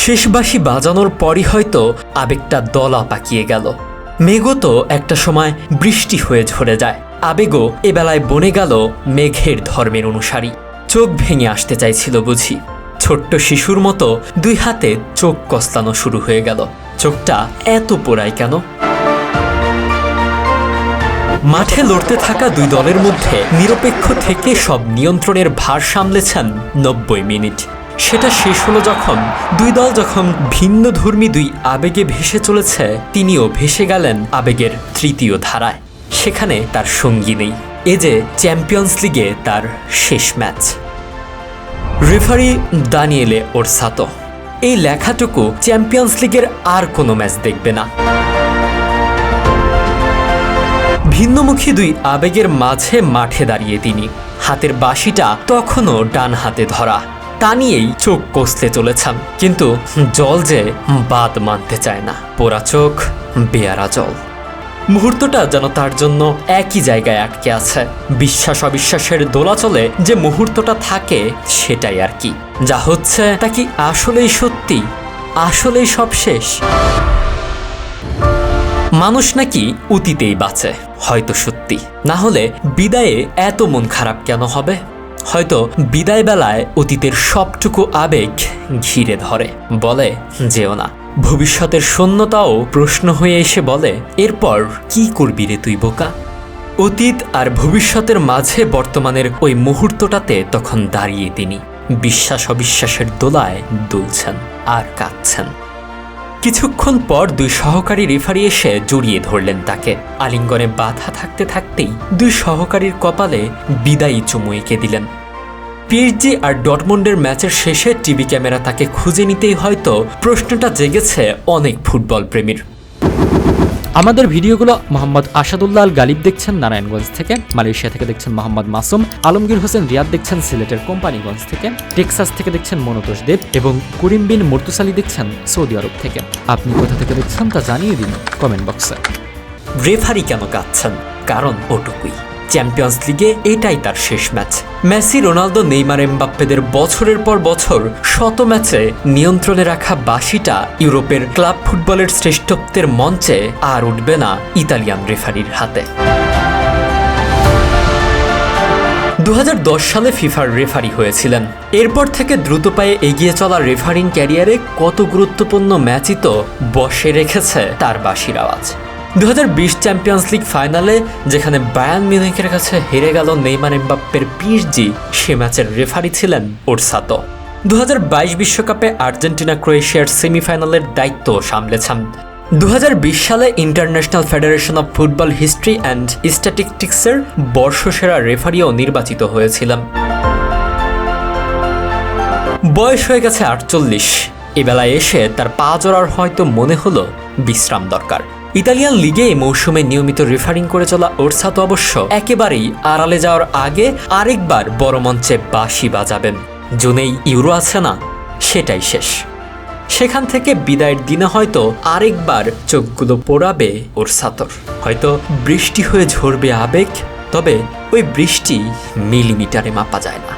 শেষ বাঁশি বাজানোর পরই হয়তো আবেগটা দলা পাকিয়ে গেল। মেঘও তো একটা সময় বৃষ্টি হয়ে ঝরে যায়, আবেগও এবেলায় বনে গেল মেঘের ধর্মের অনুসারী। চোখ ভেঙে আসতে চাইছিল বুঝি। ছোট্ট শিশুর মতো দুই হাতে চোখ কসলানো শুরু হয়ে গেল। চোখটা এত পোড়ায় কেন? মাঠে লড়তে থাকা দুই দলের মধ্যে নিরপেক্ষ থেকে সব নিয়ন্ত্রণের ভার সামলেছেন 90 মিনিট। সেটা শেষ হলো যখন দুই দল যখন ভিন্ন ধর্মী দুই আবেগে ভেসে চলেছে, তিনিও ভেসে গেলেন আবেগের তৃতীয় ধারায়। সেখানে তার সঙ্গী নেই। এ যে চ্যাম্পিয়ন্স লিগে তার শেষ ম্যাচ। Referee দানিয়েলে Orsato. এই লেখাটুকু চ্যাম্পিয়ন্স লিগের আর কোনো ম্যাচ দেখবে না। ভিন্নমুখী দুই আবেগের মাঝে মাঠে দাঁড়িয়ে তিনি। হাতের বাঁশিটা তখনও ডান হাতে ধরা, তা নিয়েই চোখ কষলে চলেছেন। কিন্তু জল যে বাদ মানতে চায় না। পোড়া চোখ, বেয়ারা জল। মুহূর্তটা যেন তার জন্য একই জায়গায় আটকে আছে। বিশ্বাস অবিশ্বাসের দোলাচলে যে মুহূর্তটা থাকে সেটাই আর কি। যা হচ্ছে তা কি আসলেই সত্যি? আসলেই সব শেষ? মানুষ নাকি অতীতেই বাঁচে, হয়তো সত্যি। না হলে বিদায়ে এত মন খারাপ কেন হবে? হয়তো বিদায় বেলায় অতীতের সবটুকু আবেগ ঘিরে ধরে, বলে যেও না। ভবিষ্যতের শূন্যতাও প্রশ্ন হয়ে এসে বলে, এরপর কি করবি রে তুই বোকা? অতীত আর ভবিষ্যতের মাঝে বর্তমানের ওই মুহূর্তটাতে তখন দাঁড়িয়ে তিনি বিশ্বাস অবিশ্বাসের দোলায় দুলছেন আর কাঁদছেন। কিছুক্ষণ পর দুই সহকারী রেফারি এসে জড়িয়ে ধরলেন তাকে। আলিঙ্গনে বাধা থাকতে থাকতেই দুই সহকারীর কপালে বিদায়ী চুমু এঁকে দিলেন। পিএসজি আর ডটমন্ডের ম্যাচের শেষে টিভি ক্যামেরা তাকে খুঁজে নিতেই হয়তো প্রশ্নটা জেগেছে অনেক ফুটবল প্রেমীর। আমাদের ভিডিওগুলো মোহাম্মদ আসাদুল্লাহ আল গালিব দেখছেন নারায়ণগঞ্জ থেকে, মালয়েশিয়া থেকে দেখছেন মোহাম্মদ মাসুম, আলমগীর হোসেন রিয়াদ দেখছেন সিলেটের কোম্পানিগঞ্জ থেকে, টেক্সাস থেকে দেখছেন মনোতোষ দেব এবং করিম বিন মুর্তুসালি দেখছেন সৌদি আরব থেকে। আপনি কোথা থেকে দেখছেন তা জানিয়ে দিন কমেন্ট বক্সে। রেফারি কেন কাঁদছেন? কারণ ওটুকুই, চ্যাম্পিয়ন্স লিগে এটাই তার শেষ ম্যাচ। মেসি, রোনালদো, নেইমার, এমবাপ্পেদের বছরের পর বছর শত ম্যাচে নিয়ন্ত্রণে রাখা বাঁশিটা ইউরোপের ক্লাব ফুটবলের শ্রেষ্ঠত্বের মঞ্চে আর উঠবে না ইতালিয়ান রেফারির হাতে। 2010 সালে ফিফার রেফারি হয়েছিলেন। এরপর থেকে দ্রুত পায়ে এগিয়ে চলা রেফারিং ক্যারিয়ারে কত গুরুত্বপূর্ণ ম্যাচই তো বসে রেখেছে তার বাঁশির আওয়াজ। 2020 চ্যাম্পিয়ন্স লিগ ফাইনালে যেখানে বায়ার্ন মিউনিখের কাছে হেরে গেল নেইমার, এমবাপ্পের পিএসজি, সে ম্যাচের রেফারি ছিলেন ওরসাতো। 2022 বিশ্বকাপে আর্জেন্টিনা ক্রোয়েশিয়ার সেমিফাইনালের দায়িত্ব সামলেছেন। 2020 সালে international federation of football history and স্ট্যাটিস্টিক্সের বর্ষসেরা রেফারিও নির্বাচিত হয়েছিলেন। বয়স হয়ে গেছে 48। এবেলায় এসে তার পা জোড়ার হয়তো মনে হলো বিশ্রাম দরকার। ইতালিয়ান লিগে এই মৌসুমে নিয়মিত রেফারিং করে চলা ওরসাতো অবশ্য একেবারেই আড়ালে যাওয়ার আগে আরেকবার বড় মঞ্চে বাঁশি বাজাবেন। জুনেই ইউরো আছে না, সেটাই শেষ। সেখান থেকে বিদায়ের দিনে হয়তো আরেকবার চোখগুলো পোড়াবে ওরসাতোর। হয়তো বৃষ্টি হয়ে ঝরবে আবেগ, তবে ওই বৃষ্টি মিলিমিটারে মাপা যায় না।